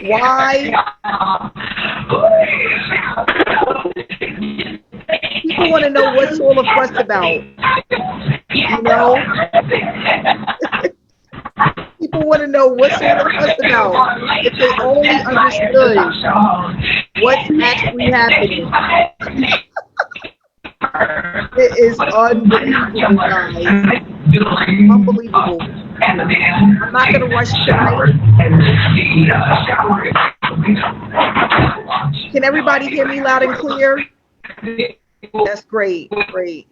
Why? People want to know what's all the fuss about. You know, people want to know what's all the fuss about. If they only understood what's actually happening. It is unbelievable, guys. Unbelievable. I'm not going to rush tonight. Can everybody hear me loud and clear? That's great. Great.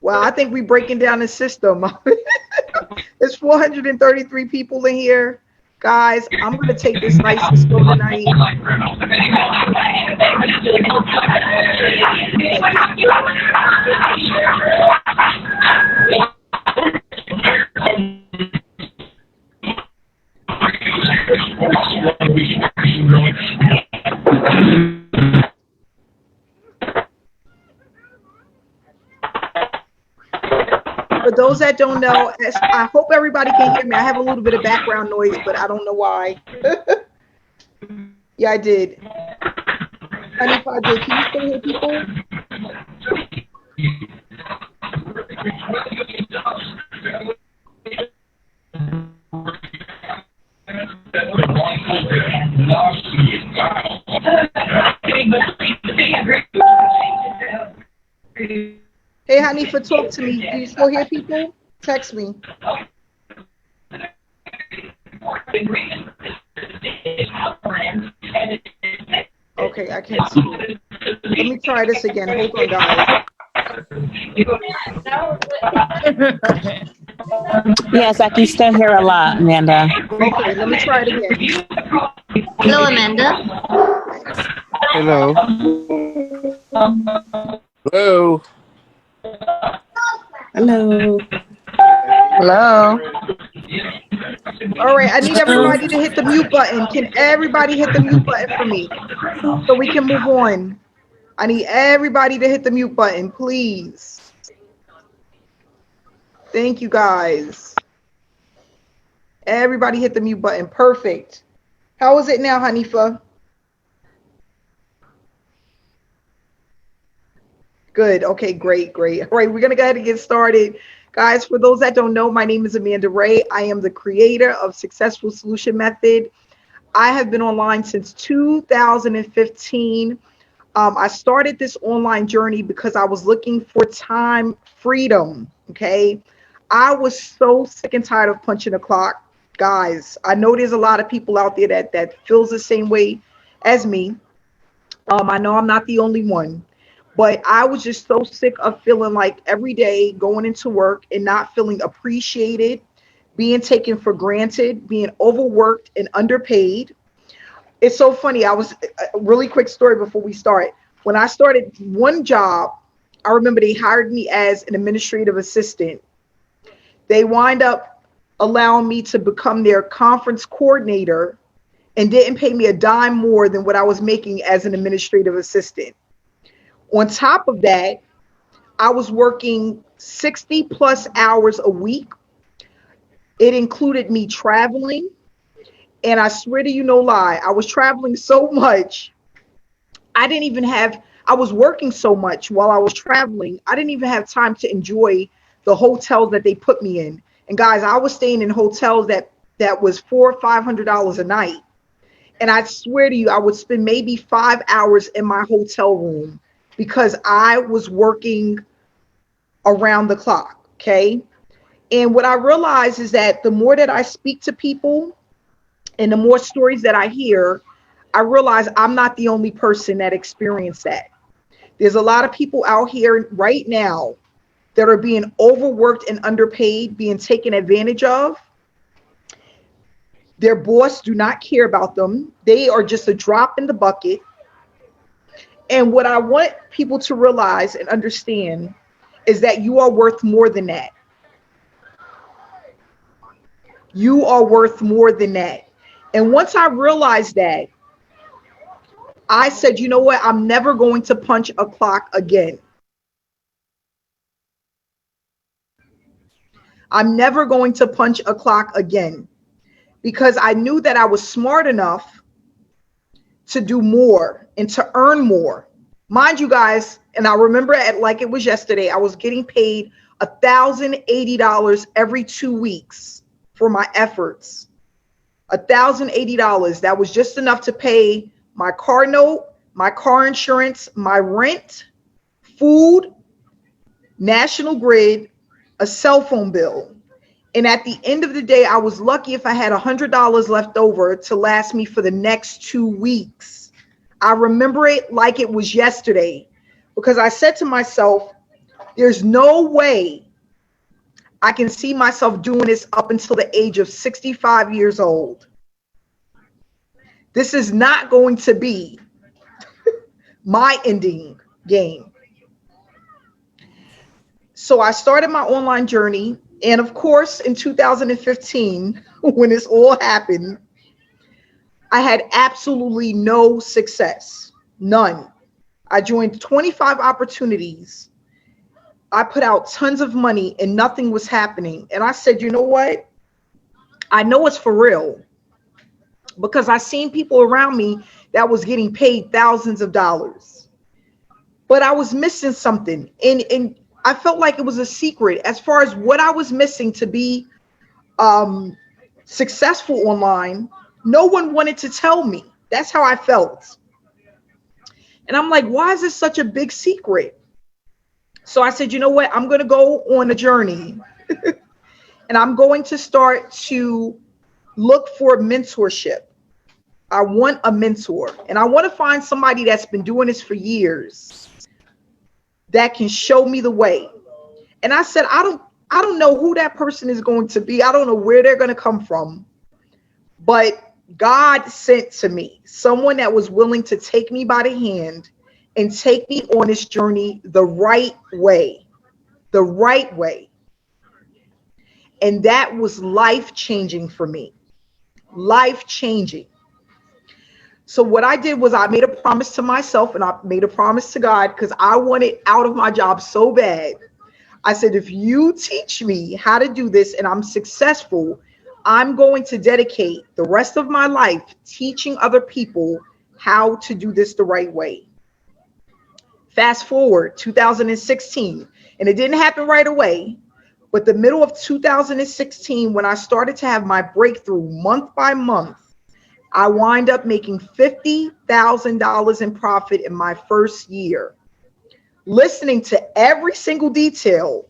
Well, I think we're breaking down the system. There's 433 people in here. Guys, I'm going to take this nice and slow tonight. For those that don't know, I hope everybody can hear me. I have a little bit of background noise, but I don't know why. Yeah, I did. Honey Project, can you still hear people? Hey, Hanifa, talk to me. Do you still hear people? Text me. Okay, I can't see. Let me try this again. Hold on, guys. Yes, I can still hear a lot, Amanda. Okay, let me try it again. Hello, Amanda. Hello. Hello. Hello. Hello. All right, I need everybody to hit the mute button. Can everybody hit the mute button for me so we can move on? I need everybody to hit the mute button, please. Thank you, guys. Everybody hit the mute button. Perfect. How is it now, Hanifa? Good. Okay, great, great. All right, we're going to go ahead and get started. Guys, for those that don't know, my name is Amanda Ray. I am the creator of Successful Solution Method. I have been online since 2015. I started this online journey because I was looking for time freedom, okay? I was so sick and tired of punching the clock. Guys, I know there's a lot of people out there that feels the same way as me. I know I'm not the only one. But I was just so sick of feeling like every day going into work and not feeling appreciated, being taken for granted, being overworked and underpaid. It's so funny. I was a really quick story before we start. When I started one job, I remember they hired me as an administrative assistant. They wind up allowing me to become their conference coordinator and didn't pay me a dime more than what I was making as an administrative assistant. On top of that, I was working 60 plus hours a week. It included me traveling. And I swear to you, no lie, I was traveling so much. I was working so much while I was traveling. I didn't even have time to enjoy the hotels that they put me in. And guys, I was staying in hotels that was $400 or $500 a night. And I swear to you, I would spend maybe 5 hours in my hotel room because I was working around the clock, okay? And what I realize is that the more that I speak to people and the more stories that I hear, I realize I'm not the only person that experienced that. There's a lot of people out here right now that are being overworked and underpaid, being taken advantage of. Their boss do not care about them. They are just a drop in the bucket. And what I want people to realize and understand is that you are worth more than that. You are worth more than that. And once I realized that, I said, you know what? I'm never going to punch a clock again. I'm never going to punch a clock again, because I knew that I was smart enough to do more and to earn more. Mind you guys, and I remember it like it was yesterday, I was getting paid $1,080 every 2 weeks for my efforts. $1,080. That was just enough to pay my car note, my car insurance, my rent, food, National Grid, a cell phone bill. And at the end of the day, I was lucky if I had $100 left over to last me for the next 2 weeks. I remember it like it was yesterday, because I said to myself, there's no way I can see myself doing this up until the age of 65 years old. This is not going to be my ending game. So I started my online journey. And of course, in 2015, when this all happened, I had absolutely no success, none. I joined 25 opportunities. I put out tons of money and nothing was happening. And I said, you know what? I know it's for real, because I seen people around me that was getting paid thousands of dollars, but I was missing something. And I felt like it was a secret as far as what I was missing to be successful online. No one wanted to tell me. That's how I felt. And I'm like, why is this such a big secret? So I said, you know what? I'm going to go on a journey and I'm going to start to look for mentorship. I want a mentor, and I want to find somebody that's been doing this for years that can show me the way. And I said, I don't know who that person is going to be. I don't know where they're going to come from, but God sent to me someone that was willing to take me by the hand and take me on this journey the right way, the right way. And that was life-changing for me, life-changing. So what I did was I made a promise to myself, and I made a promise to God, because I wanted out of my job so bad. I said, if you teach me how to do this and I'm successful, I'm going to dedicate the rest of my life teaching other people how to do this the right way. Fast forward 2016, and it didn't happen right away, but the middle of 2016, when I started to have my breakthrough month by month, I wind up making $50,000 in profit in my first year. Listening to every single detail,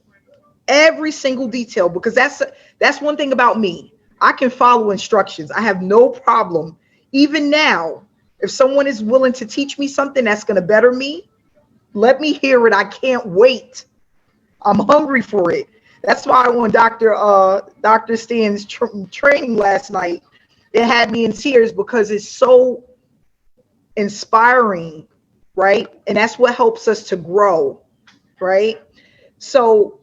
because that's one thing about me. I can follow instructions. I have no problem. Even now, if someone is willing to teach me something that's going to better me, let me hear it. I can't wait. I'm hungry for it. That's why on Dr. Stan's training last night, it had me in tears, because it's so inspiring, right? And that's what helps us to grow, right? So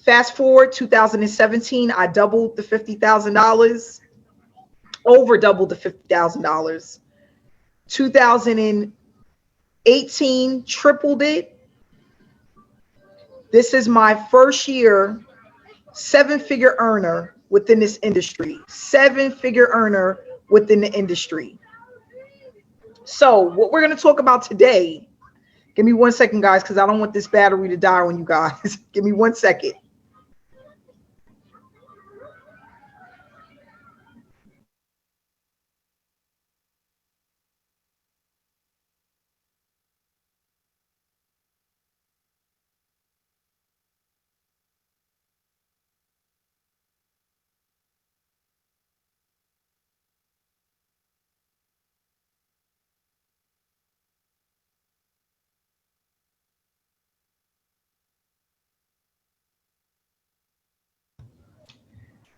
fast forward 2017, I doubled the $50,000, over doubled the $50,000. 2018, tripled it. This is my first year, 7-figure earner within this industry, 7-figure earner within the industry. So what we're going to talk about today, give me 1 second, guys, because I don't want this battery to die on you guys. Give me 1 second.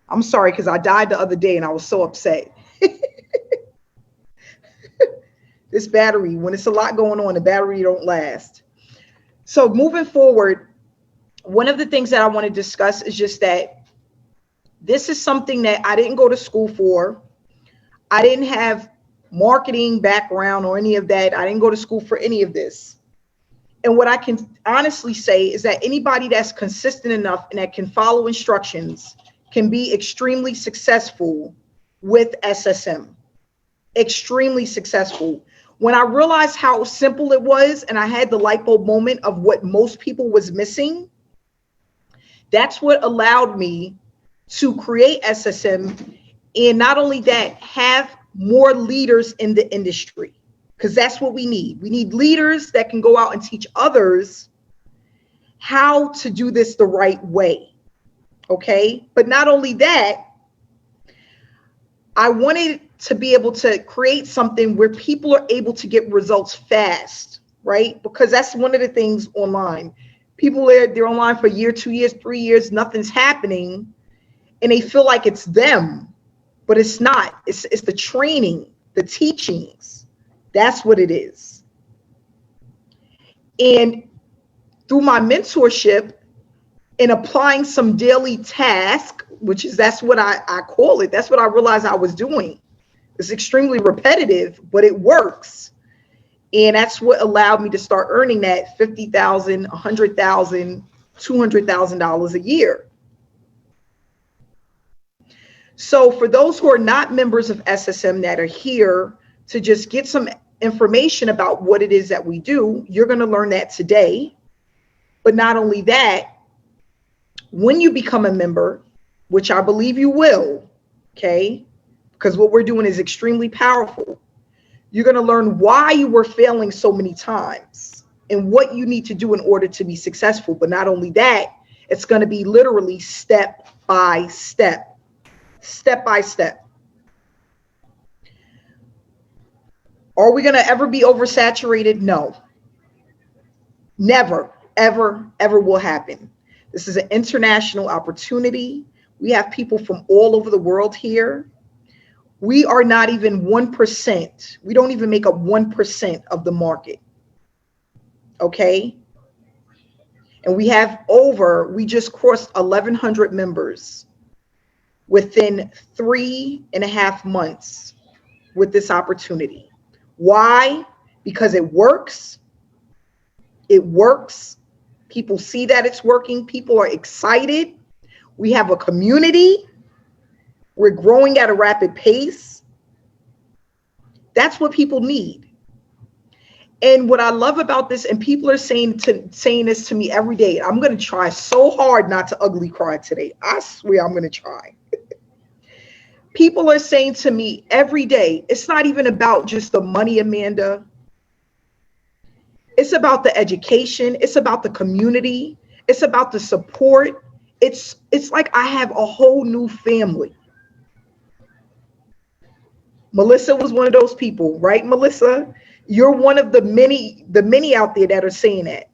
I'm sorry, because I died the other day and I was so upset. This battery, when it's a lot going on, the battery don't last. So moving forward, one of the things that I want to discuss is just that this is something that I didn't go to school for. I didn't have marketing background or any of that. I didn't go to school for any of this. And what I can honestly say is that anybody that's consistent enough and that can follow instructions can be extremely successful with SSM. Extremely successful. When I realized how simple it was and I had the light bulb moment of what most people was missing, that's what allowed me to create SSM, and not only that, have more leaders in the industry, because that's what we need. We need leaders that can go out and teach others how to do this the right way. Okay. But not only that, I wanted to be able to create something where people are able to get results fast, right? Because that's one of the things online. People they're online for a year, 2 years, 3 years, nothing's happening, and they feel like it's them, but it's not. It's the training, the teachings. That's what it is. And through my mentorship and applying some daily task, that's what I call it. That's what I realized I was doing. It's extremely repetitive, but it works. And that's what allowed me to start earning that $50,000, $100,000, $200,000 a year. So for those who are not members of SSM that are here to just get some information about what it is that we do, you're going to learn that today. But not only that, when you become a member, which I believe you will, okay, because what we're doing is extremely powerful, you're going to learn why you were failing so many times and what you need to do in order to be successful. But not only that, it's going to be literally step by step, step by step. Are we going to ever be oversaturated? No. Never, ever, ever will happen. This is an international opportunity. We have people from all over the world here. We are not even 1%. We don't even make up 1% of the market. Okay? And we just crossed 1,100 members within 3.5 months with this opportunity. Why? Because it works. It works. People see that it's working. People are excited. We have a community. We're growing at a rapid pace. That's what people need. And what I love about this, and people are saying this to me every day, I'm going to try so hard not to ugly cry today. I swear I'm going to try. People are saying to me every day, it's not even about just the money, Amanda. It's about the education. It's about the community. It's about the support. It's like I have a whole new family. Melissa was one of those people, right, Melissa? You're one of the many out there that are saying that.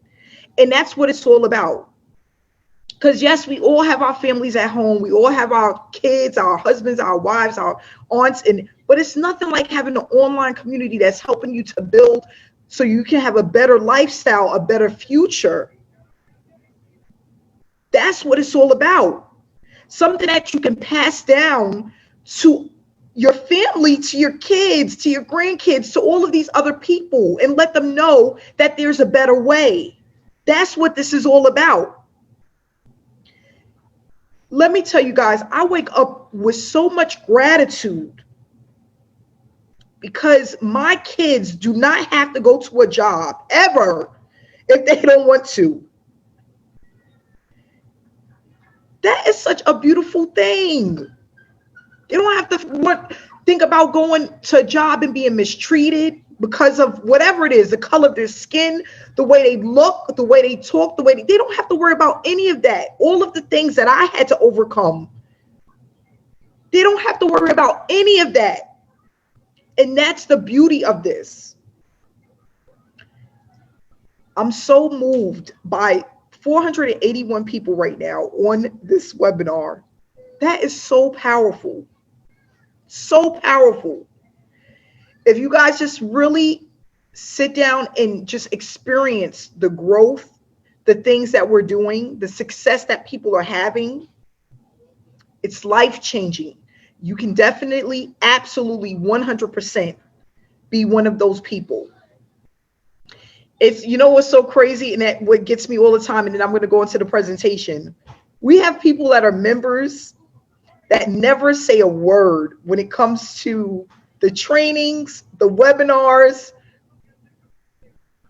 And that's what it's all about. Because yes, we all have our families at home. We all have our kids, our husbands, our wives, our aunts, but it's nothing like having an online community that's helping you to build so you can have a better lifestyle, a better future. That's what it's all about. Something that you can pass down to your family, to your kids, to your grandkids, to all of these other people, and let them know that there's a better way. That's what this is all about. Let me tell you guys, I wake up with so much gratitude because my kids do not have to go to a job ever if they don't want to. That is such a beautiful thing. You don't have to think about going to a job and being mistreated because of whatever it is, the color of their skin, the way they look, the way they talk, they don't have to worry about any of that. All of the things that I had to overcome, they don't have to worry about any of that. And that's the beauty of this. I'm so moved by 481 people right now on this webinar. That is so powerful. So powerful. If you guys just really sit down and just experience the growth, the things that we're doing, the success that people are having, it's life-changing. You can definitely, absolutely, 100% be one of those people. It's, you know what's so crazy, and that what gets me all the time, and then I'm going to go into the presentation. We have people that are members that never say a word when it comes to the trainings, the webinars.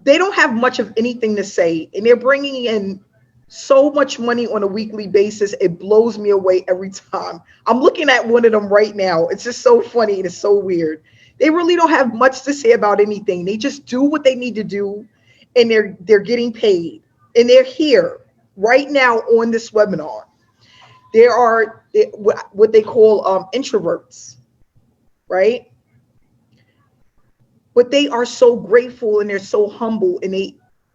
They don't have much of anything to say, and they're bringing in so much money on a weekly basis. It blows me away every time. I'm looking at one of them right now. It's just so funny and it's so weird. They really don't have much to say about anything. They just do what they need to do, and they're getting paid. And they're here right now on this webinar. There are what they call introverts, right? But they are so grateful and they're so humble, and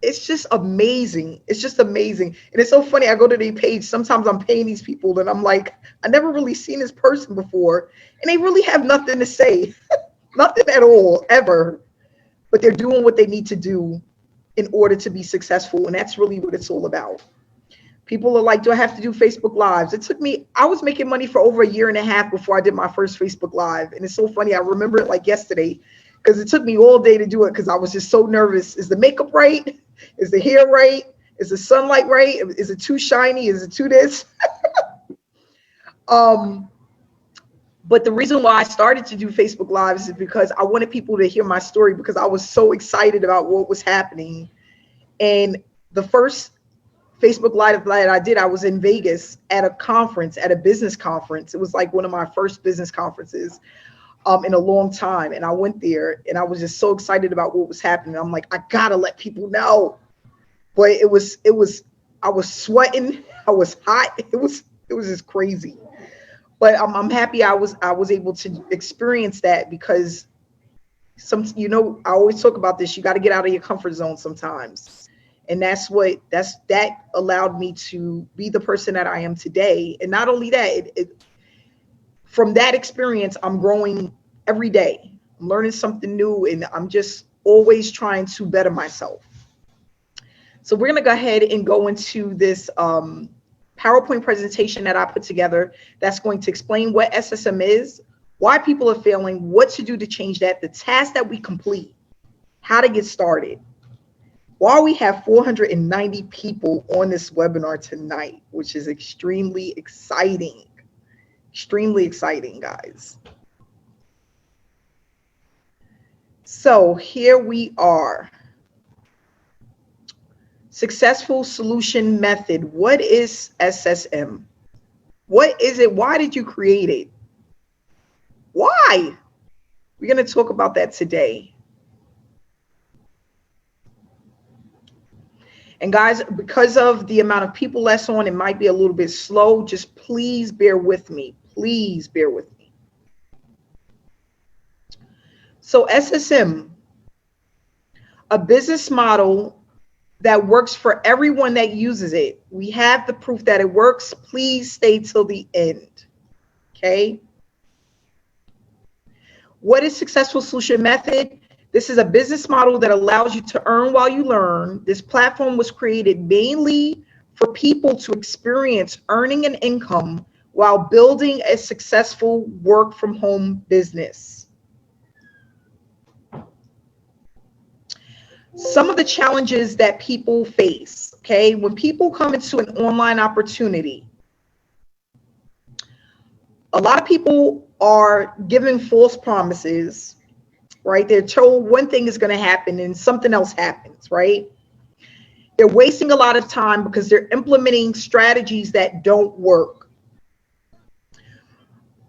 it's just amazing. It's just amazing. And it's so funny. I go to their page. Sometimes I'm paying these people and I'm like, I never really seen this person before. And they really have nothing to say, nothing at all, ever. But they're doing what they need to do in order to be successful. And that's really what it's all about. People are like, do I have to do Facebook Lives? It took me, I was making money for over 1.5 years before I did my first Facebook Live. And it's so funny. I remember it like yesterday, because it took me all day to do it because I was just so nervous. Is the makeup right? Is the hair right? Is the sunlight right? Is it too shiny? Is it too this? But the reason why I started to do Facebook Lives is because I wanted people to hear my story, because I was so excited about what was happening. And the first Facebook Live that I did, I was in Vegas at a conference, at a business conference. It was like one of my first business conferences in a long time. And I went there and I was just so excited about what was happening. I'm like, I gotta let people know. But I was sweating. I was hot. It was just crazy. But I'm happy I was able to experience that, because I always talk about this. You got to get out of your comfort zone sometimes. And that allowed me to be the person that I am today. And not only that, from that experience, I'm growing every day. I'm learning something new, and I'm just always trying to better myself. So we're going to go ahead and go into this PowerPoint presentation that I put together that's going to explain what SSM is, why people are failing, what to do to change that, the tasks that we complete, how to get started. While we have 490 people on this webinar tonight, which is extremely exciting, guys. So here we are. Successful Solution Method. What is SSM? What is it? Why did you create it? Why? We're going to talk about that today. And guys, because of the amount of people that's on, it might be a little bit slow. Just please bear with me. Please bear with me. So SSM, a business model that works for everyone that uses it. We have the proof that it works. Please stay till the end. Okay. What is Successful Solution Method? This is a business model that allows you to earn while you learn. This platform was created mainly for people to experience earning an income while building a successful work from home business. Some of the challenges that people face, okay, when people come into an online opportunity, a lot of people are given false promises, right? They're told one thing is going to happen and something else happens, right? They're wasting a lot of time because they're implementing strategies that don't work.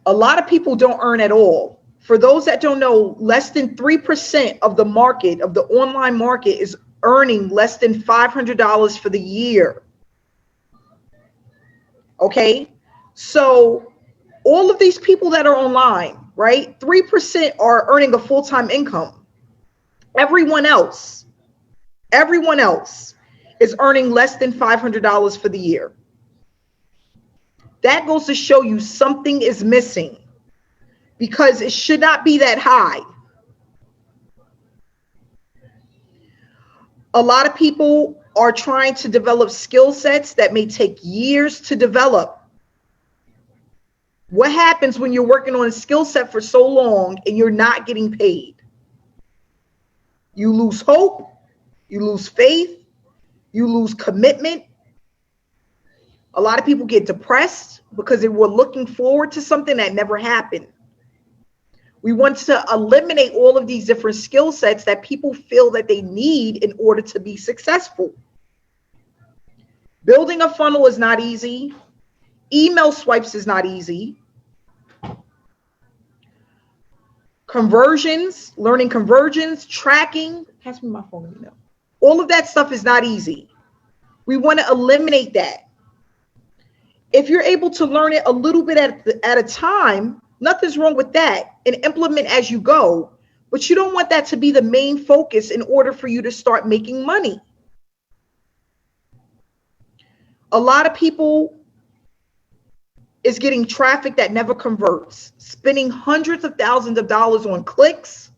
A lot of people don't earn at all. For those that don't know, less than 3% of the market, of the online market, is earning less than $500 for the year. Okay, so all of these people that are online, right? 3% are earning a full-time income. Everyone else is earning less than $500 for the year. That goes to show you something is missing, because it should not be that high. A lot of people are trying to develop skill sets that may take years to develop. What happens when you're working on a skill set for so long and you're not getting paid? You lose hope You lose faith. You lose commitment. A lot of people get depressed because they were looking forward to something that never happened. We want to eliminate all of these different skill sets that people feel that they need in order to be successful. Building a funnel is not easy. Email swipes is not easy. Conversions, learning conversions, tracking. Pass me my phone, you know. All of that stuff is not easy. We want to eliminate that. If you're able to learn it a little bit at a time, nothing's wrong with that, and implement as you go. But you don't want that to be the main focus in order for you to start making money. A lot of people is getting traffic that never converts, spending hundreds of thousands of dollars on clicks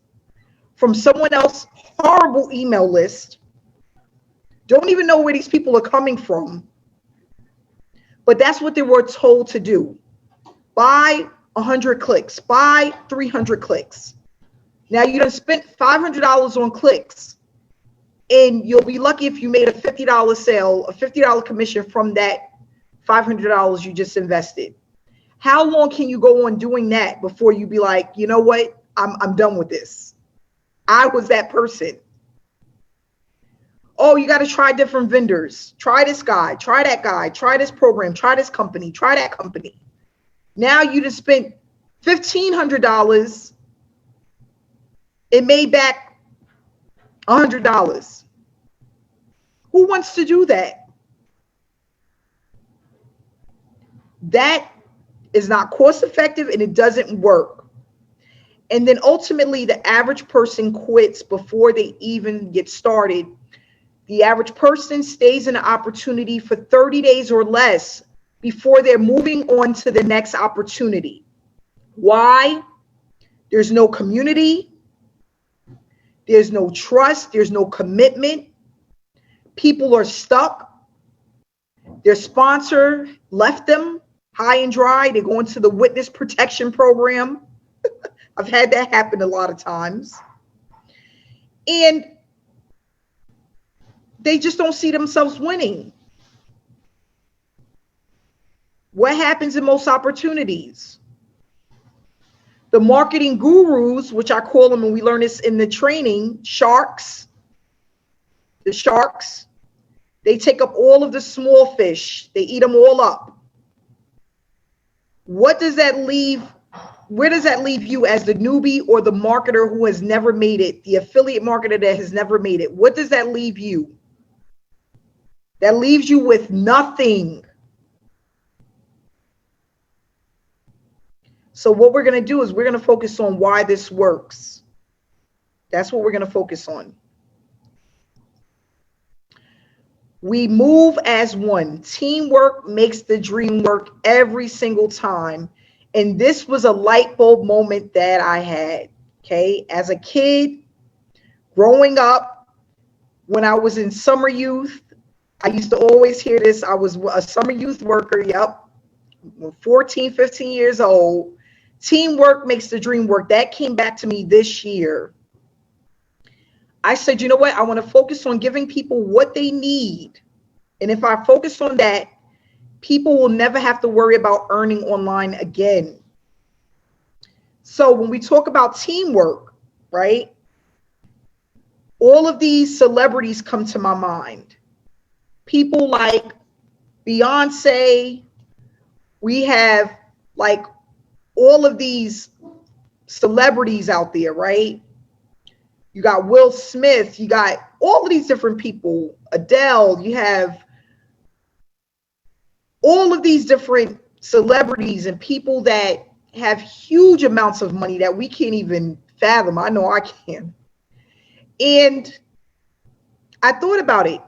from someone else's horrible email list. Don't even know where these people are coming from. But that's what they were told to do. Buy 100 clicks, buy 300 clicks. Now you done spent $500 on clicks, and you'll be lucky if you made a $50 sale, a $50 commission from that $500 you just invested. How long can you go on doing that before you be like, you know what, I'm done with this? I was that person. Oh, you got to try different vendors. Try this guy, try that guy, try this program, try this company, try that company. Now you just spent $1,500 and made back $100. Who wants to do that? That is not cost effective, and it doesn't work. And then ultimately the average person quits before they even get started. The average person stays in an opportunity for 30 days or less before they're moving on to the next opportunity. Why? There's no community. There's no trust. There's no commitment. People are stuck. Their sponsor left them high and dry. They go into the witness protection program. I've had that happen a lot of times. And they just don't see themselves winning. What happens in most opportunities? The marketing gurus, which I call them, and we learn this in the training, sharks. The sharks, they take up all of the small fish. They eat them all up. What does that leave? Where does that leave you as the newbie or the marketer who has never made it, the affiliate marketer that has never made it? What does that leave you? That leaves you with nothing. So what we're going to do is we're going to focus on why this works. That's what we're going to focus on. We move as one. Teamwork makes the dream work every single time. And this was a light bulb moment that I had, okay? As a kid, growing up, when I was in summer youth, I used to always hear this. I was a summer youth worker, yep, 14, 15 years old. Teamwork makes the dream work. That came back to me this year. I said, you know what? I want to focus on giving people what they need. And if I focus on that, people will never have to worry about earning online again. So when we talk about teamwork, right? All of these celebrities come to my mind. People like Beyonce. We have like all of these celebrities out there, right? You got Will Smith, you got all of these different people, Adele, you have all of these different celebrities and people that have huge amounts of money that we can't even fathom. I know I can. And I thought about it.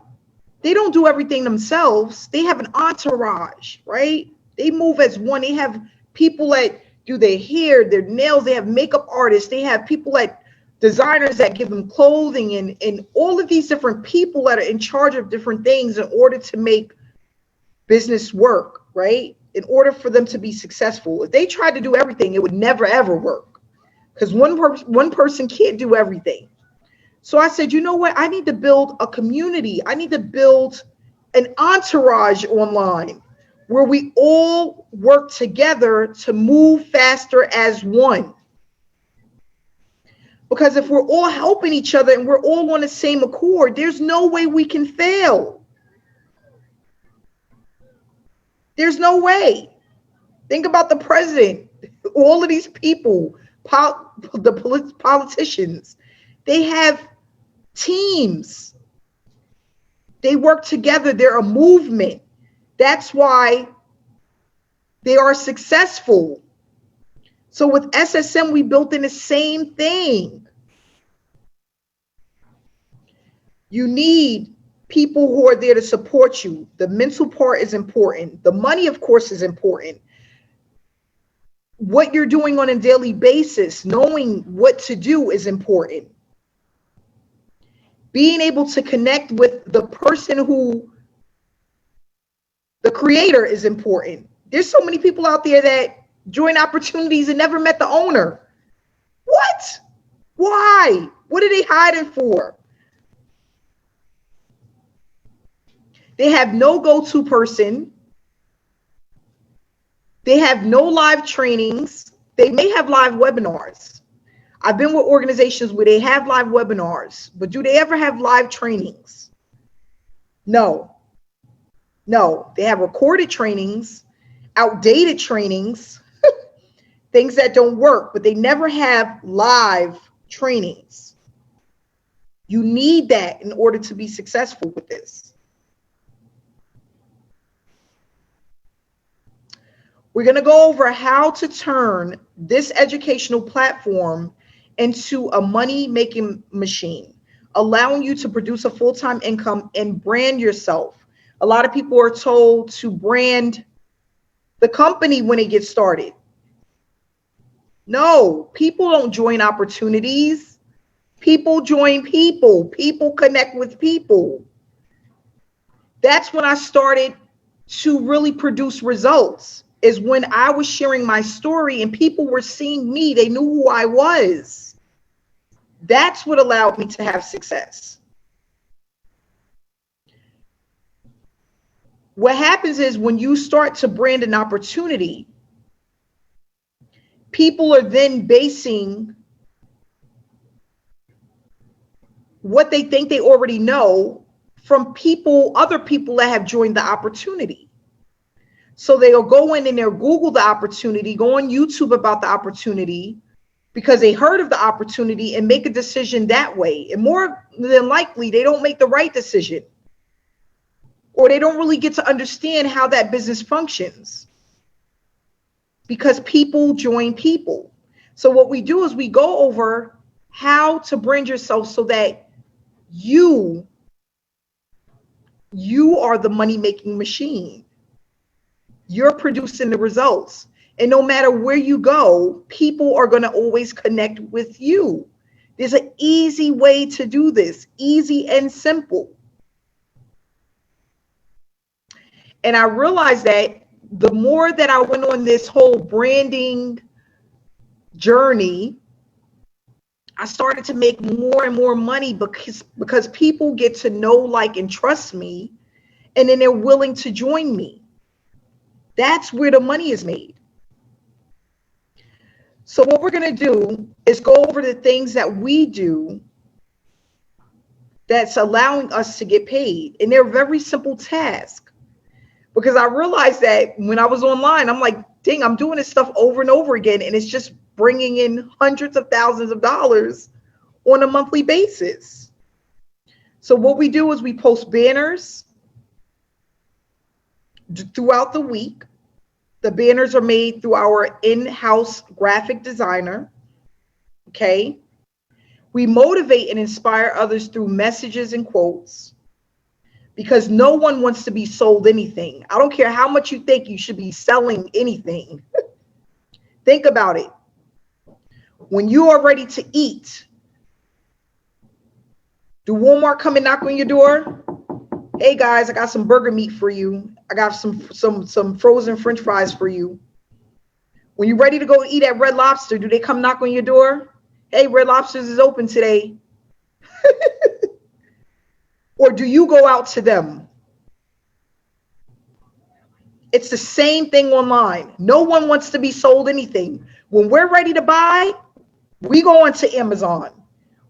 They don't do everything themselves. They have an entourage, right? They move as one. They have people that do their hair, their nails. They have makeup artists. They have people that designers that give them clothing and all of these different people that are in charge of different things in order to make business work, right? In order for them to be successful. If they tried to do everything, it would never, ever work because one person can't do everything. So I said, you know what? I need to build a community. I need to build an entourage online where we all work together to move faster as one. Because if we're all helping each other and we're all on the same accord, there's no way we can fail. There's no way. Think about the president, all of these people, the politicians, they have teams. They work together. They're a movement. That's why they are successful. So with SSM, we built in the same thing. You need people who are there to support you. The mental part is important. The money, of course, is important. What you're doing on a daily basis, knowing what to do is important. Being able to connect with the person who, the creator, is important. There's so many people out there that join opportunities and never met the owner. What? Why? What are they hiding for? They have no go-to person. They have no live trainings. They may have live webinars. I've been with organizations where they have live webinars, but do they ever have live trainings? No. No, they have recorded trainings, outdated trainings, things that don't work, but they never have live trainings. You need that in order to be successful with this. We're going to go over how to turn this educational platform into a money-making machine, allowing you to produce a full-time income and brand yourself. A lot of people are told to brand the company when it gets started. No, people don't join opportunities. People join people. People connect with people. That's when I started to really produce results, is when I was sharing my story and people were seeing me. They knew who I was. That's what allowed me to have success. What happens is when you start to brand an opportunity, people are then basing what they think they already know from people, other people that have joined the opportunity. So they'll go in and they'll Google the opportunity, go on YouTube about the opportunity because they heard of the opportunity and make a decision that way. And more than likely, they don't make the right decision, or they don't really get to understand how that business functions, because people join people. So what we do is we go over how to brand yourself so that you are the money-making machine. You're producing the results. And no matter where you go, people are going to always connect with you. There's an easy way to do this, easy and simple. And I realized that the more that I went on this whole branding journey, I started to make more and more money because people get to know, like, and trust me, and then they're willing to join me. That's where the money is made. So what we're going to do is go over the things that we do that's allowing us to get paid. And they're very simple tasks. Because I realized that when I was online, I'm like, dang, I'm doing this stuff over and over again, and it's just bringing in hundreds of thousands of dollars on a monthly basis. So what we do is we post banners throughout the week. The banners are made through our in-house graphic designer. Okay. We motivate and inspire others through messages and quotes, because no one wants to be sold anything. I don't care how much you think you should be selling anything. Think about it. When you are ready to eat, do Walmart come and knock on your door? Hey guys, I got some burger meat for you. I got some frozen French fries for you. When you're ready to go eat at Red Lobster, do they come knock on your door? Hey, Red Lobster's is open today. Or do you go out to them? It's the same thing online. No one wants to be sold anything. When we're ready to buy, we go into Amazon.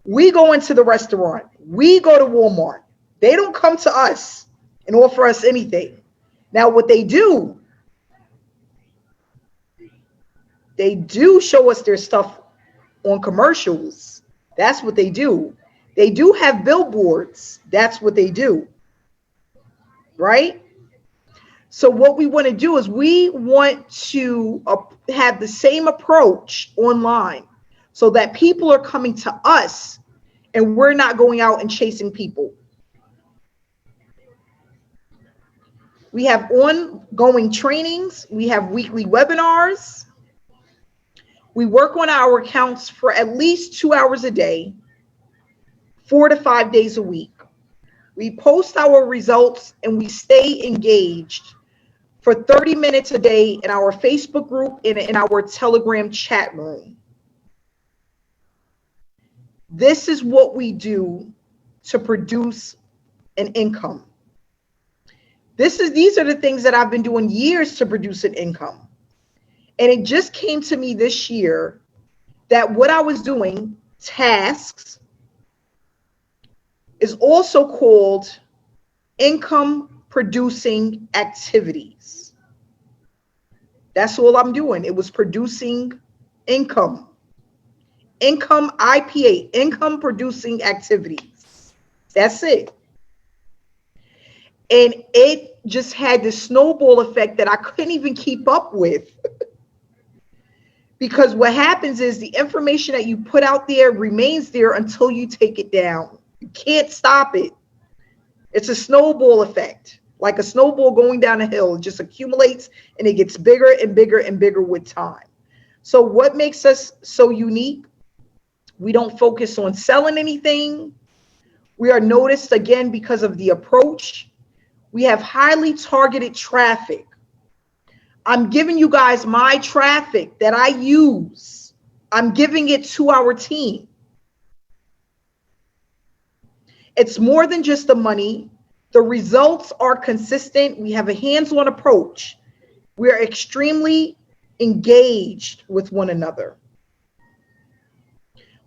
We go into the restaurant. We go to Walmart. They don't come to us and offer us anything. Now, what they do show us their stuff on commercials. That's what they do. They do have billboards. That's what they do. Right? So what we want to do is we want to have the same approach online so that people are coming to us and we're not going out and chasing people. We have ongoing trainings. We have weekly webinars. We work on our accounts for at least 2 hours a day, 4 to 5 days a week. We post our results and we stay engaged for 30 minutes a day in our Facebook group and in our Telegram chat room. This is what we do to produce an income. These are the things that I've been doing years to produce an income. And it just came to me this year that what I was doing, tasks, is also called income producing activities. That's all I'm doing. It was producing income. Income, IPA, income producing activities. That's it. And it just had this snowball effect that I couldn't even keep up with. Because what happens is the information that you put out there remains there until you take it down. You can't stop it. It's a snowball effect. Like a snowball going down a hill. It just accumulates and it gets bigger and bigger and bigger with time. So what makes us so unique? We don't focus on selling anything. We are noticed again because of the approach. We have highly targeted traffic. I'm giving you guys my traffic that I use. I'm giving it to our team. It's more than just the money. The results are consistent. We have a hands-on approach. We are extremely engaged with one another.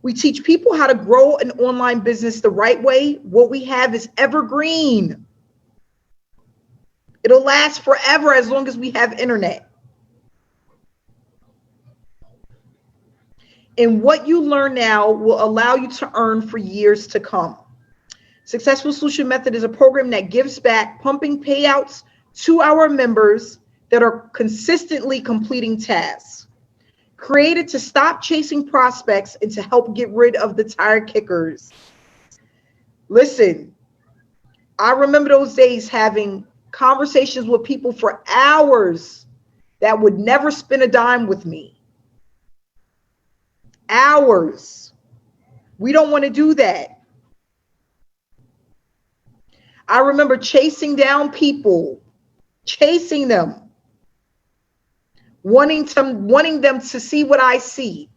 We teach people how to grow an online business the right way. What we have is evergreen. It'll last forever as long as we have internet. And what you learn now will allow you to earn for years to come. Successful Solution Method is a program that gives back, pumping payouts to our members that are consistently completing tasks. Created to stop chasing prospects and to help get rid of the tire kickers. Listen, I remember those days having conversations with people for hours that would never spend a dime with me. Hours. We don't want to do that. I remember chasing down people, chasing them, wanting them to see what I see.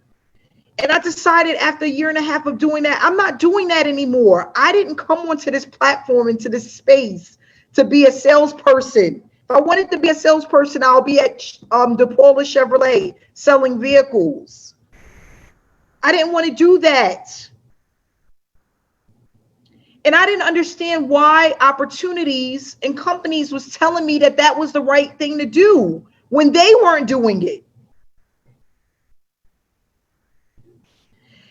And I decided after a year and a half of doing that, I'm not doing that anymore. I didn't come onto this platform, into this space to be a salesperson. If I wanted to be a salesperson, I'll be at DePaula Chevrolet selling vehicles. I didn't want to do that. And I didn't understand why opportunities and companies was telling me that that was the right thing to do when they weren't doing it.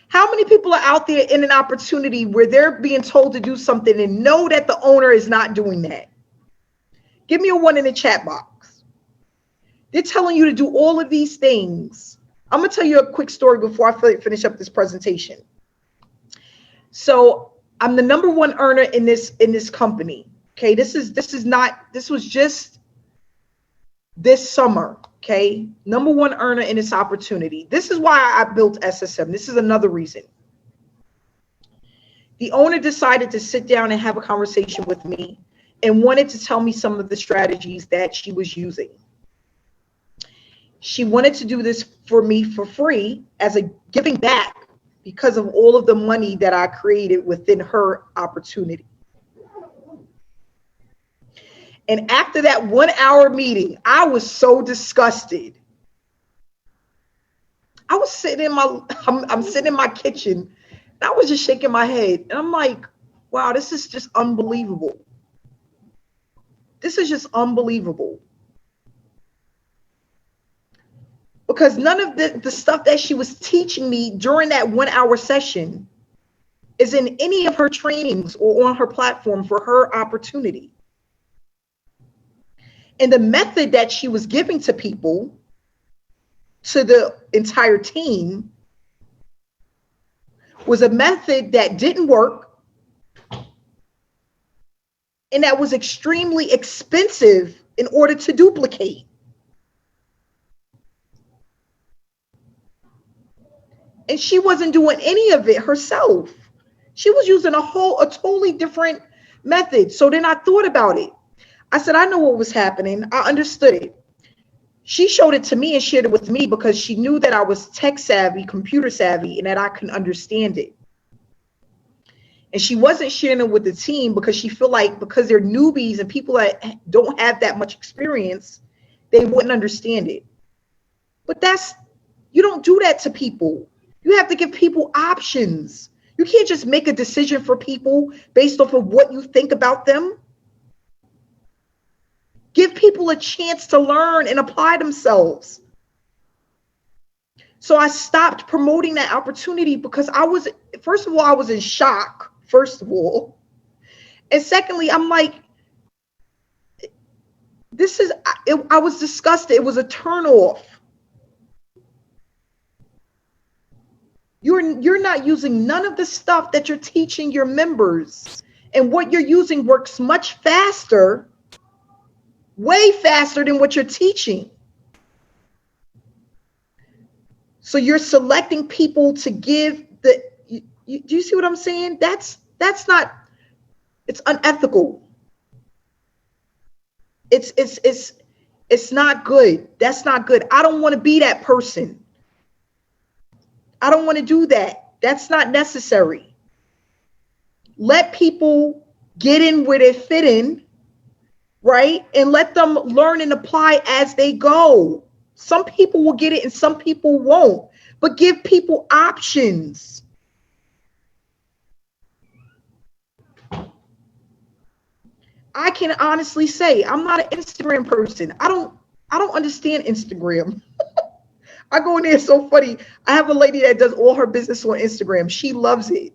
How many people are out there in an opportunity where they're being told to do something and know that the owner is not doing that? Give me a 1 in the chat box. They're telling you to do all of these things. I'm going to tell you a quick story before I finish up this presentation. So I'm the #1 earner in this company. Okay, this was just this summer. Okay, #1 earner in this opportunity. This is why I built SSM. This is another reason. The owner decided to sit down and have a conversation with me and wanted to tell me some of the strategies that she was using. She wanted to do this for me for free as a giving back because of all of the money that I created within her opportunity. And after that 1 hour meeting, I was so disgusted. I was sitting in I'm sitting in my kitchen, and I was just shaking my head. And I'm like, wow, this is just unbelievable. This is just unbelievable. Because none of the stuff that she was teaching me during that 1 hour session is in any of her trainings or on her platform for her opportunity. And the method that she was giving to people, to the entire team, was a method that didn't work and that was extremely expensive in order to duplicate. And she wasn't doing any of it herself. She was using a totally different method. So then I thought about it. I said, I know what was happening. I understood it. She showed it to me and shared it with me because she knew that I was tech savvy, computer savvy, and that I can understand it. And she wasn't sharing it with the team because she felt like because they're newbies and people that don't have that much experience, they wouldn't understand it. But you don't do that to people. You have to give people options. You can't just make a decision for people based off of what you think about them. Give people a chance to learn and apply themselves. So I stopped promoting that opportunity because first of all, I was in shock, first of all. And secondly, I'm like, I was disgusted. It was a turnoff. You're not using none of the stuff that you're teaching your members. And what you're using works much faster, way faster than what you're teaching. So you're selecting people to give do you see what I'm saying? It's unethical. It's not good. That's not good. I don't want to be that person. I don't want to do that. That's not necessary. Let people get in where they fit in, right? And let them learn and apply as they go. Some people will get it and some people won't, but give people options. I can honestly say I'm not an Instagram person. I don't understand Instagram. I go in there, it's so funny. I have a lady that does all her business on Instagram. She loves it.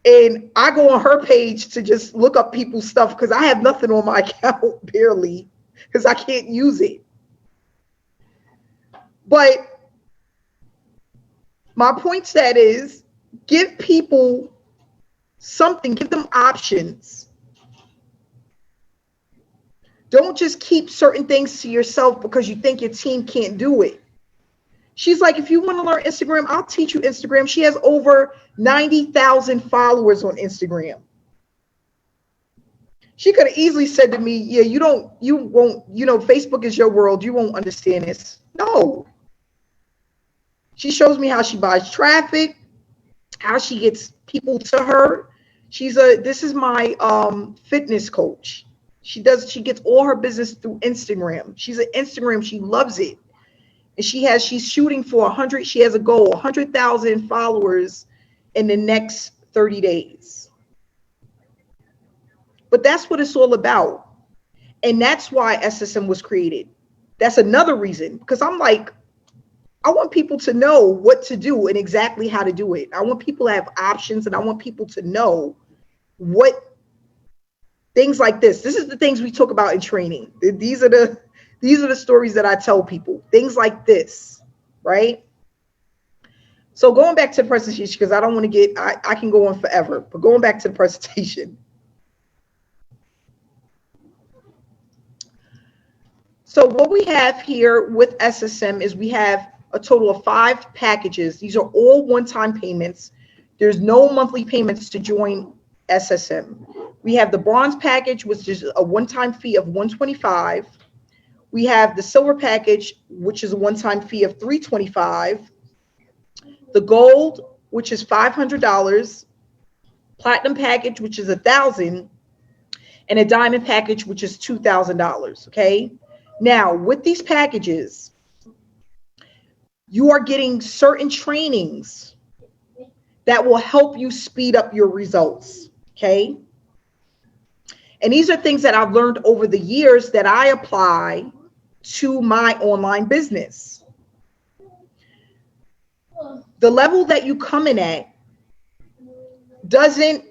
And I go on her page to just look up people's stuff because I have nothing on my account, barely, because I can't use it. But my point to that is give people something, give them options. Don't just keep certain things to yourself because you think your team can't do it. She's like, if you want to learn Instagram, I'll teach you Instagram. She has over 90,000 followers on Instagram. She could have easily said to me, yeah, you won't, Facebook is your world. You won't understand this. No. She shows me how she buys traffic, how she gets people to her. This is my fitness coach. She gets all her business through Instagram. She's an Instagram. She loves it. And she's shooting for 100. She has a goal, 100,000 followers in the next 30 days. But that's what it's all about. And that's why SSM was created. That's another reason, because I'm like, I want people to know what to do and exactly how to do it. I want people to have options, and I want people to know what things like this. This is the things we talk about in training. These are the stories that I tell people. Things like this, right? So going back to the presentation, because I don't want to I can go on forever, but going back to the presentation. So what we have here with SSM is we have a total of 5 packages. These are all one-time payments. There's no monthly payments to join SSM. We have the bronze package, which is a one-time fee of $125. We have the silver package, which is a one-time fee of $325. The gold, which is $500, platinum package, which is $1,000, and a diamond package, which is $2,000. Okay. Now, with these packages, you are getting certain trainings that will help you speed up your results. Okay. And these are things that I've learned over the years that I apply to my online business. The level that you come in at doesn't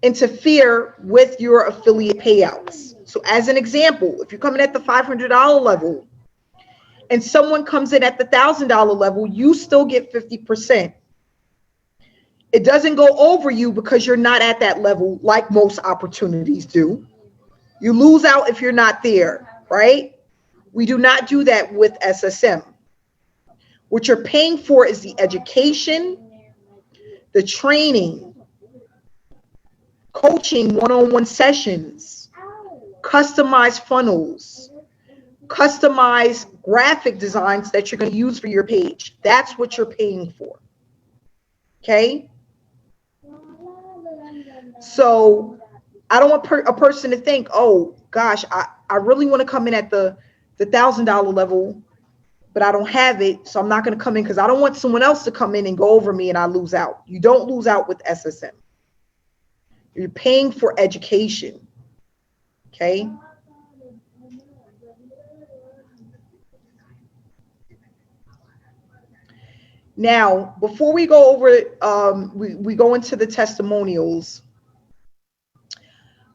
interfere with your affiliate payouts. So as an example, if you're coming at the $500 level and someone comes in at the $1,000 level, you still get 50%. It doesn't go over you because you're not at that level like most opportunities do. You lose out if you're not there, right? We do not do that with SSM. What you're paying for is the education, the training, coaching, one-on-one sessions, customized funnels, customized graphic designs that you're going to use for your page. That's what you're paying for. Okay? So I don't want a person to think, oh, gosh, I really want to come in at the $1,000 level, but I don't have it, so I'm not going to come in because I don't want someone else to come in and go over me and I lose out. You don't lose out with SSM. You're paying for education. Okay? Now, before we go over, we go into the testimonials,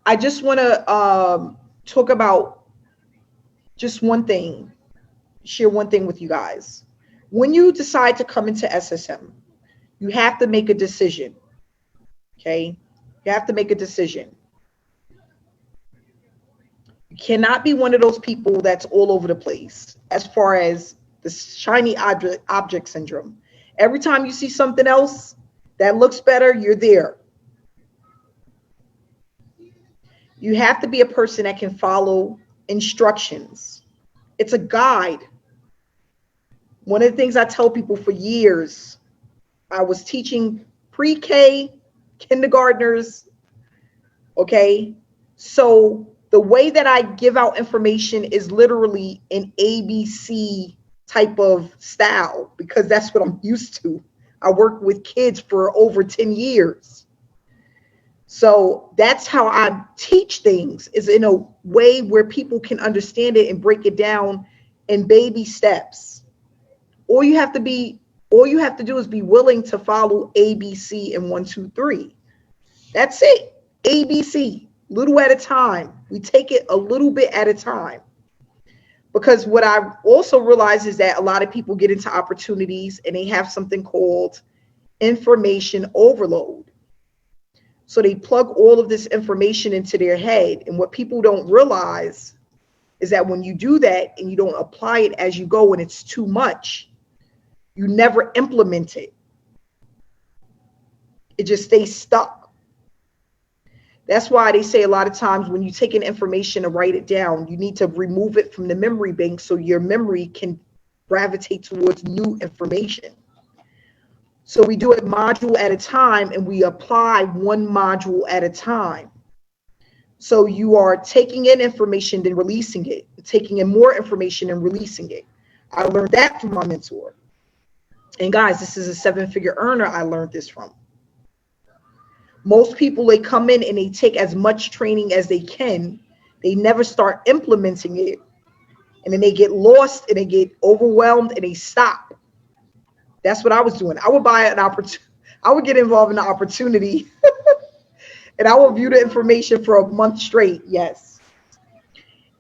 I just want to talk about just one thing, share one thing with you guys. When you decide to come into SSM, you have to make a decision. Okay? You have to make a decision. You cannot be one of those people that's all over the place as far as the shiny object syndrome. Every time you see something else that looks better, you're there. You have to be a person that can follow instructions. It's a guide. One of the things I tell people for years, I was teaching pre-K, kindergartners, okay? So the way that I give out information is literally an ABC type of style because that's what I'm used to. I worked with kids for over 10 years. So that's how I teach things, is in a way where people can understand it and break it down in baby steps. All you have to do is be willing to follow ABC and 1, 2, 3. That's it. ABC, little at a time. We take it a little bit at a time. Because what I also realize is that a lot of people get into opportunities and they have something called information overload. So they plug all of this information into their head. And what people don't realize is that when you do that and you don't apply it as you go and it's too much, you never implement it. It just stays stuck. That's why they say a lot of times when you take in information and write it down, you need to remove it from the memory bank so your memory can gravitate towards new information. So we do it module at a time and we apply one module at a time. So you are taking in information, then releasing it, taking in more information and releasing it. I learned that from my mentor. And guys, this is a 7-figure earner I learned this from. Most people, they come in and they take as much training as they can. They never start implementing it. And then they get lost and they get overwhelmed and they stop. That's what I was doing. I would buy an opportunity. I would get involved in the opportunity and I would view the information for a month straight. Yes.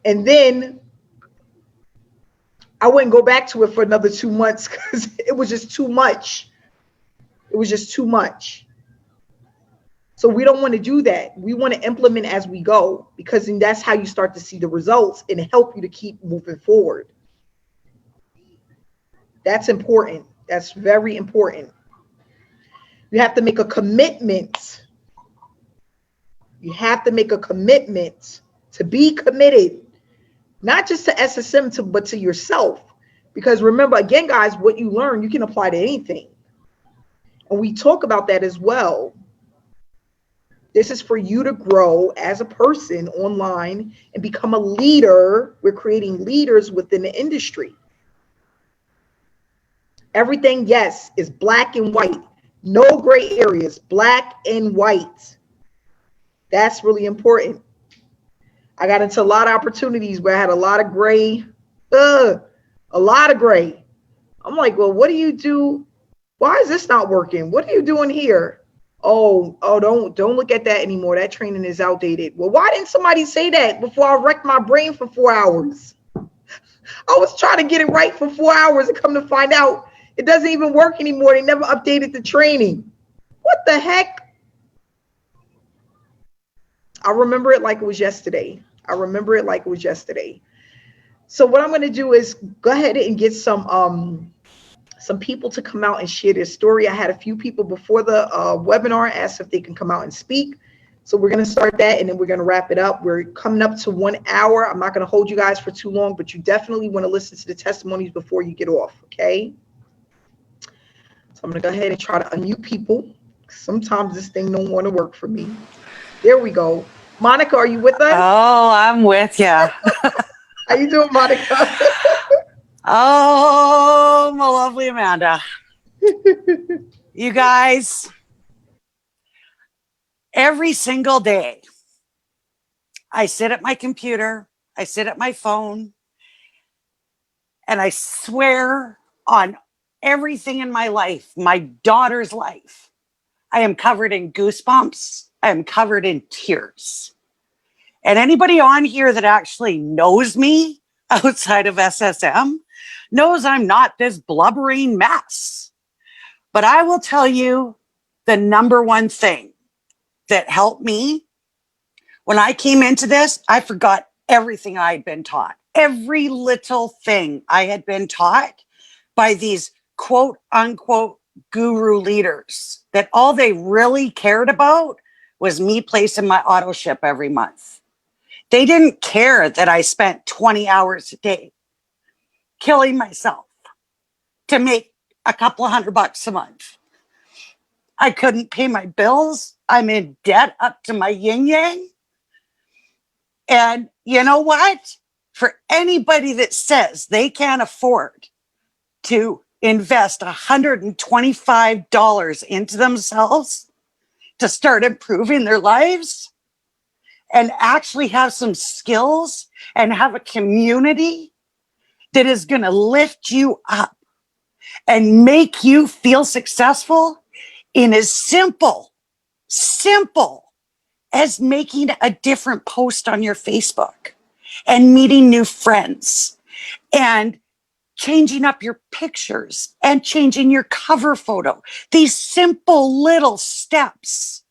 And then I wouldn't go back to it for another 2 months because it was just too much. It was just too much. So we don't want to do that. We want to implement as we go because then that's how you start to see the results and help you to keep moving forward. That's important. That's very important. You have to make a commitment. You have to make a commitment to be committed, not just to SSM, but to yourself. Because remember, again, guys, what you learn, you can apply to anything. And we talk about that as well. This is for you to grow as a person online and become a leader. We're creating leaders within the industry. Everything, yes, is black and white. No gray areas, black and white. That's really important. I got into a lot of opportunities where I had a lot of gray, a lot of gray. I'm like, well, what do you do? Why is this not working? What are you doing here? Oh, don't look at that anymore. That training is outdated. Well, why didn't somebody say that before I wrecked my brain for 4 hours? I was trying to get it right for 4 hours and come to find out it doesn't even work anymore. They never updated the training. What the heck? I remember it like it was yesterday. I remember it like it was yesterday. So what I'm going to do is go ahead and get some people to come out and share their story. I had a few people before the webinar asked if they can come out and speak. So we're going to start that and then we're going to wrap it up. We're coming up to 1 hour. I'm not going to hold you guys for too long, but you definitely want to listen to the testimonies before you get off, okay? So I'm going to go ahead and try to unmute people. Sometimes this thing don't want to work for me. There we go. Monica, are you with us? Oh, I'm with you. How you doing, Monica? Oh, my lovely Amanda. You guys, every single day, I sit at my computer, I sit at my phone, and I swear on everything in my life, my daughter's life, I am covered in goosebumps. I am covered in tears. And anybody on here that actually knows me outside of SSM knows I'm not this blubbering mess. But I will tell you the number one thing that helped me when I came into this, I forgot everything I had been taught. Every little thing I had been taught by these quote unquote guru leaders that all they really cared about was me placing my auto ship every month. They didn't care that I spent 20 hours a day killing myself to make a couple of $100 a month. I couldn't pay my bills. I'm in debt up to my yin yang. And you know what? For anybody that says they can't afford to invest $125 into themselves to start improving their lives and actually have some skills and have a community that is going to lift you up and make you feel successful in as simple as making a different post on your Facebook and meeting new friends and changing up your pictures and changing your cover photo. These simple little steps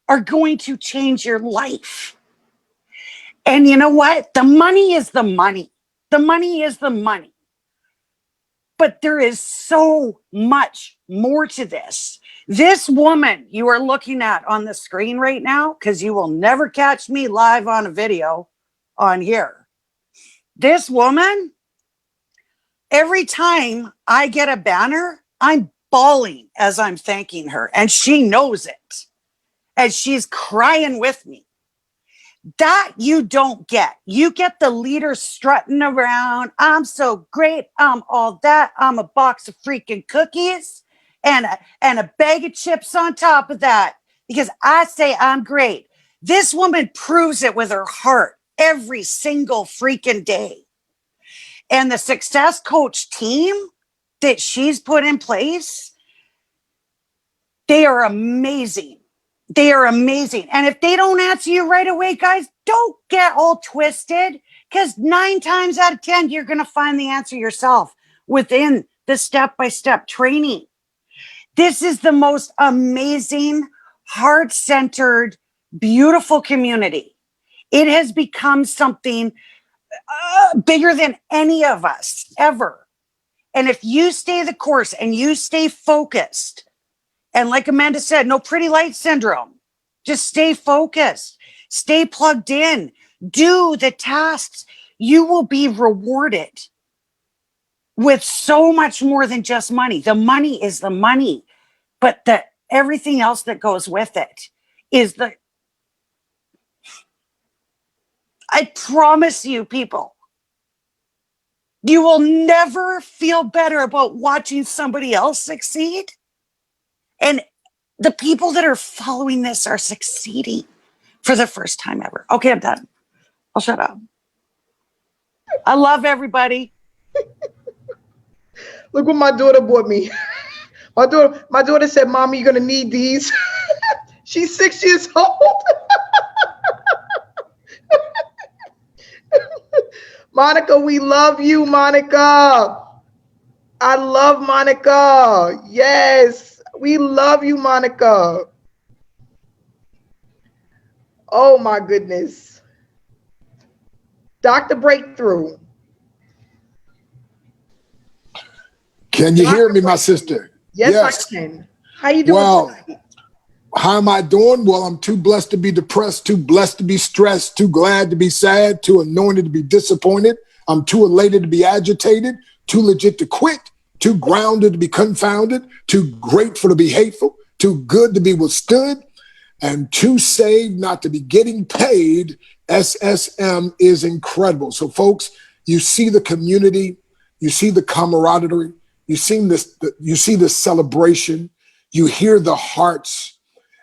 are going to change your life. And you know what? The money is the money. The money is the money. But there is so much more to this. This woman you are looking at on the screen right now, because you will never catch me live on a video on here. This woman, every time I get a banner, I'm bawling as I'm thanking her, and she knows it. And she's crying with me. That you don't get. You get the leader strutting around. I'm so great. I'm all that. I'm a box of freaking cookies and a bag of chips on top of that because I say I'm great. This woman proves it with her heart every single freaking day. And the success coach team that she's put in place, they are amazing. They are amazing. And if they don't answer you right away, guys, don't get all twisted because 9 times out of 10, you're going to find the answer yourself within the step-by-step training. This is the most amazing, heart-centered, beautiful community. It has become something bigger than any of us ever. And if you stay the course and you stay focused, and like Amanda said, no pretty light syndrome. Just stay focused. Stay plugged in. Do the tasks. You will be rewarded with so much more than just money. The money is the money. but everything else that goes with it is I promise you, people, you will never feel better about watching somebody else succeed. And the people that are following this are succeeding for the first time ever. Okay, I'm done. I'll shut up. I love everybody. Look what my daughter bought me. My daughter said, "Mommy, you're gonna need these." She's 6 years old. Monica, we love you, Monica. I love Monica. Yes, we love you, Monica. Oh my goodness. Dr. Breakthrough. Can you hear me, my sister? Yes, I can. How you doing tonight? How am I doing? Well, I'm too blessed to be depressed, too blessed to be stressed, too glad to be sad, too anointed to be disappointed. I'm too elated to be agitated, too legit to quit, too grounded to be confounded, too grateful to be hateful, too good to be withstood, and too saved not to be getting paid. SSM is incredible. So, folks, you see the community, you see the camaraderie, you see this celebration, you hear the hearts.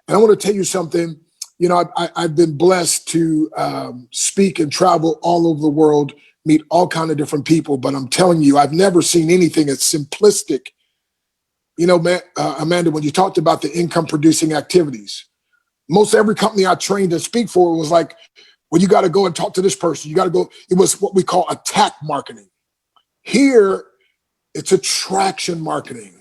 And I want to tell you something. You know, I've been blessed to speak and travel all over the world, meet all kinds of different people. But I'm telling you, I've never seen anything as simplistic. You know, Amanda, when you talked about the income producing activities, most every company I trained to speak for was like, well, you got to go and talk to this person. You got to go. It was what we call attack marketing. Here, it's attraction marketing.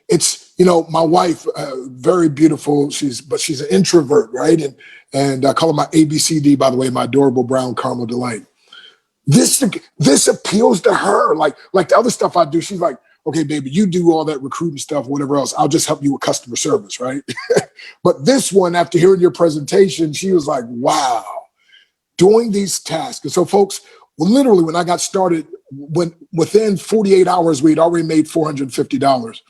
It's, you know, my wife, very beautiful. She's an introvert, right? And I call her my ABCD, by the way, my adorable brown caramel delight. This appeals to her. Like the other stuff I do, she's like, okay, baby, you do all that recruiting stuff, whatever else. I'll just help you with customer service, right? But this one, after hearing your presentation, she was like, wow, doing these tasks. And so, folks, literally, when I got started, within 48 hours, we'd already made $450.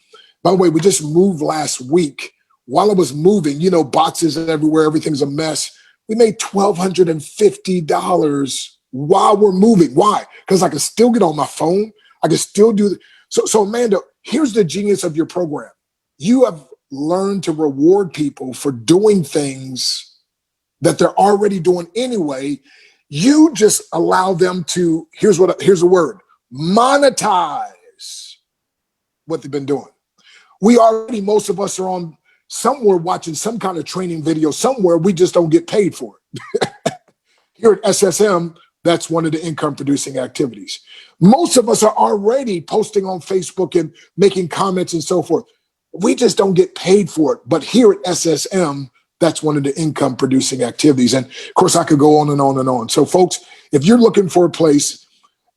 By the way, we just moved last week. While I was moving, you know, boxes everywhere, everything's a mess. We made $1,250 while we're moving. Why? Because I can still get on my phone. I can still do. So Amanda, here's the genius of your program. You have learned to reward people for doing things that they're already doing anyway. You just allow them to, here's the word, monetize what they've been doing. Most of us are on somewhere watching some kind of training video somewhere. We just don't get paid for it. Here at SSM, that's one of the income producing activities. Most of us are already posting on Facebook and making comments and so forth. We just don't get paid for it. But here at SSM, that's one of the income producing activities. And of course, I could go on and on and on. So folks, if you're looking for a place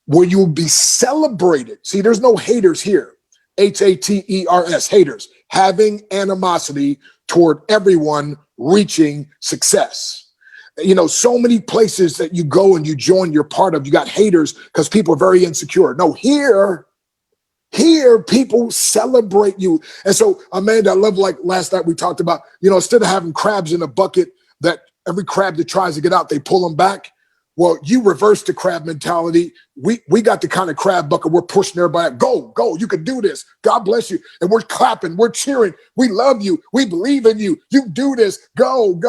where you'll be celebrated, see, there's no haters here. Haters, haters, having animosity toward everyone reaching success. You know, so many places that you go and you join, you're part of, you got haters because people are very insecure. No, here people celebrate you. And so, Amanda, I love, like last night we talked about, you know, instead of having crabs in a bucket that every crab that tries to get out, they pull them back. Well, you reverse the crab mentality. We got the kind of crab bucket. We're pushing everybody. Go. You can do this. God bless you. And we're clapping. We're cheering. We love you. We believe in you. You do this. Go.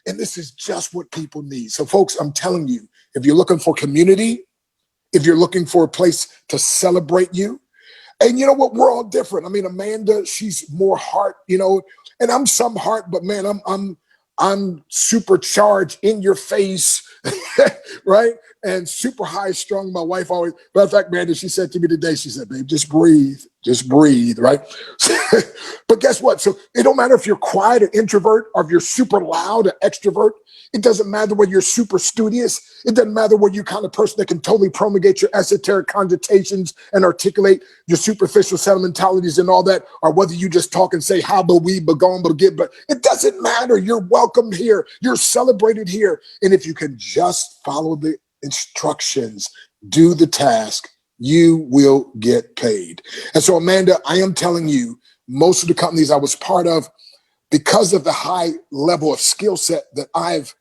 And this is just what people need. So, folks, I'm telling you, if you're looking for community, if you're looking for a place to celebrate you, and you know what? We're all different. I mean, Amanda, she's more heart, you know, and I'm some heart, but man, I'm supercharged, in your face, right? And super high strung. My wife always, matter of fact, Amanda, she said to me today, she said, babe, just breathe, right? But guess what? So it don't matter if you're quiet or introvert, or if you're super loud or extrovert. It doesn't matter whether you're super studious. It doesn't matter whether you're kind of person that can totally promulgate your esoteric cogitations and articulate your superficial sentimentalities and all that, or whether you just talk and say, how but we begone but get, but it doesn't matter. You're welcomed here. You're celebrated here. And if you can just follow the instructions, do the task, you will get paid. And so, Amanda, I am telling you, most of the companies I was part of, because of the high level of skill set that I've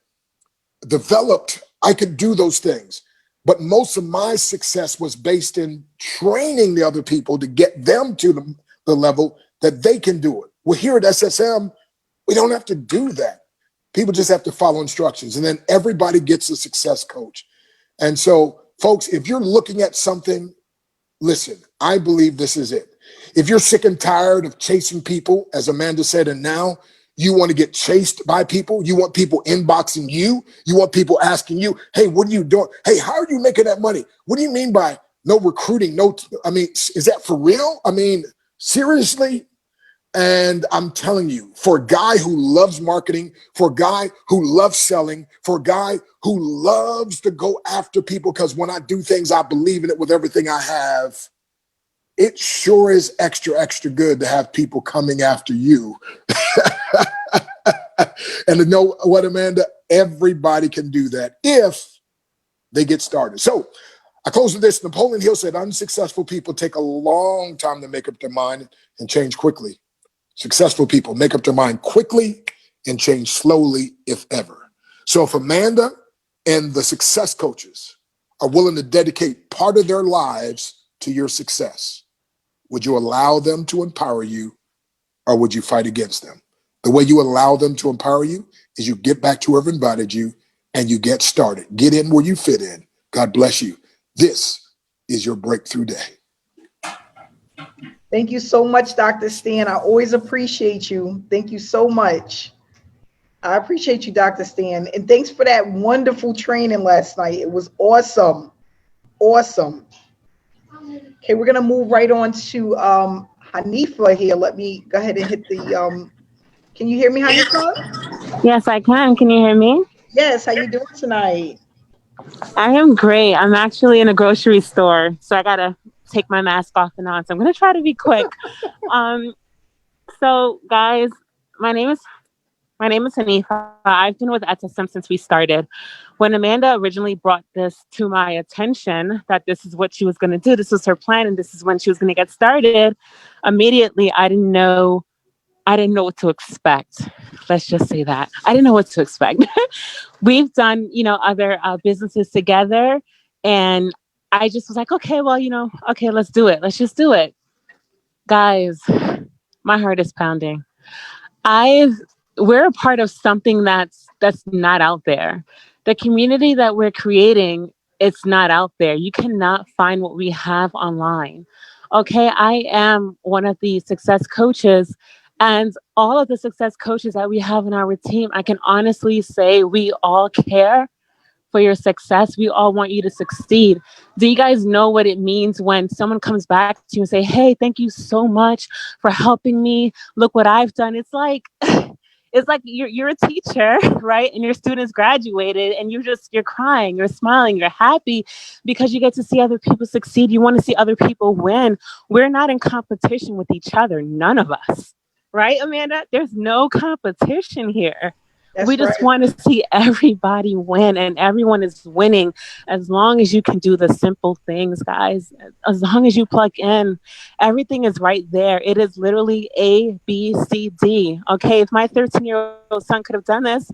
developed, I could do those things. But most of my success was based in training the other people to get them to the level that they can do it. Well, here at SSM, we don't have to do that. People just have to follow instructions, and then everybody gets a success coach. And so, folks, if you're looking at something, listen, I believe this is it. If you're sick and tired of chasing people, as Amanda said, and now you want to get chased by people, you want people inboxing you, you want people asking you, hey, what are you doing? Hey, how are you making that money? What do you mean by no recruiting? Is that for real? Seriously? And I'm telling you, for a guy who loves marketing, for a guy who loves selling, for a guy who loves to go after people, because when I do things, I believe in it with everything I have, it sure is extra, extra good to have people coming after you. And to know what, Amanda, everybody can do that if they get started. So I close with this. Napoleon Hill said, unsuccessful people take a long time to make up their mind and change quickly. Successful people make up their mind quickly and change slowly, if ever. So if Amanda and the success coaches are willing to dedicate part of their lives to your success, would you allow them to empower you, or would you fight against them? The way you allow them to empower you is you get back to whoever invited you and you get started. Get in where you fit in. God bless you. This is your breakthrough day. Thank you so much, Dr. Stan. I always appreciate you. Thank you so much. I appreciate you, Dr. Stan. And thanks for that wonderful training last night. It was awesome. Awesome. Okay, we're going to move right on to Hanifa here. Let me go ahead and hit the, can you hear me, Hanifa? Yes, I can. Can you hear me? Yes, how you doing tonight? I am great. I'm actually in a grocery store, so I got to take my mask off and on. So I'm going to try to be quick. So guys, my name is Hanifa. I've been with SSM since we started. When Amanda originally brought this to my attention, that this is what she was going to do, this was her plan, and this is when she was going to get started, immediately I didn't know what to expect. Let's just say that. I didn't know what to expect. We've done, other businesses together, and I just was like, okay, well, okay, let's do it. Let's just do it. Guys, my heart is pounding. We're a part of something that's not out there. The community that we're creating, it's not out there. You cannot find what we have online. Okay, I am one of the success coaches, and all of the success coaches that we have in our team, I can honestly say we all care for your success. We all want you to succeed. Do you guys know what it means when someone comes back to you and say, hey, thank you so much for helping me. Look what I've done. It's like you're a teacher, right? And your students graduated and you're crying, you're smiling, you're happy because you get to see other people succeed. You want to see other people win. We're not in competition with each other. None of us, right, Amanda? There's no competition here. We just want to see everybody win, and everyone is winning as long as you can do the simple things, guys. As long as you plug in, everything is right there. It is literally A, B, C, D. Okay, if my 13-year-old son could have done this,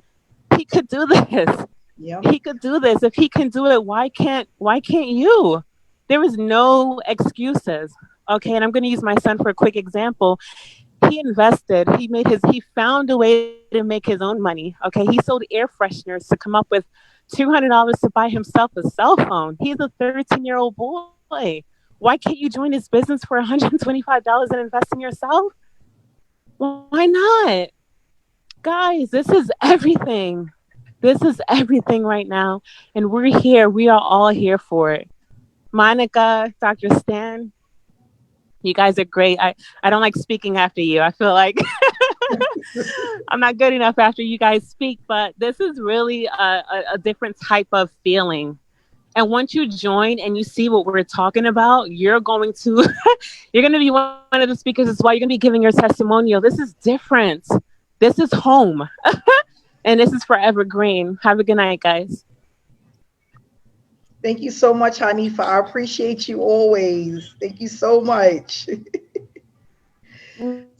he could do this. Yeah. He could do this. If he can do it, why can't you? There is no excuses. Okay, and I'm going to use my son for a quick example. He invested, he found a way to make his own money. Okay. He sold air fresheners to come up with $200 to buy himself a cell phone. He's a 13-year-old boy. Why can't you join his business for $125 and invest in yourself? Why not? Guys, this is everything. This is everything right now. And we're here. We are all here for it. Monica, Dr. Stan, you guys are great. I don't like speaking after you. I feel like I'm not good enough after you guys speak, but this is really a different type of feeling. And once you join and you see what we're talking about, you're going to be one of the speakers as well. You're going to be giving your testimonial. This is different. This is home. And this is forever green. Have a good night, guys. Thank you so much, Hanifa. I appreciate you always. Thank you so much.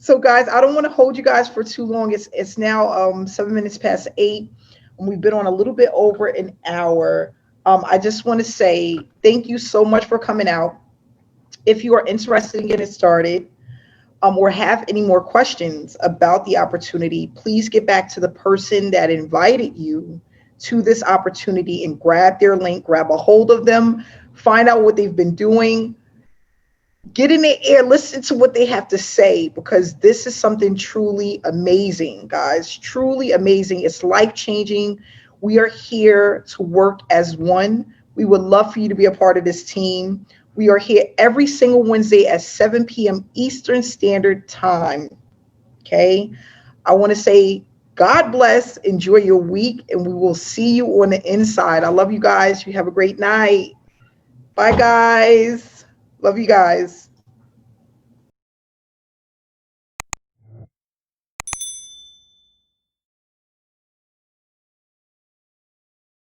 So guys, I don't want to hold you guys for too long. It's now 7 minutes past 8, and we've been on a little bit over an hour. I just want to say thank you so much for coming out. If you are interested in getting started, or have any more questions about the opportunity, please get back to the person that invited you to this opportunity and grab their link, grab a hold of them, find out what they've been doing. Get in their ear, listen to what they have to say, because this is something truly amazing, guys. Truly amazing. It's life-changing. We are here to work as one. We would love for you to be a part of this team. We are here every single Wednesday at 7 p.m. Eastern Standard Time. Okay? I want to say God bless. Enjoy your week, and we will see you on the inside. I love you guys. You have a great night. Bye, guys. Love you guys.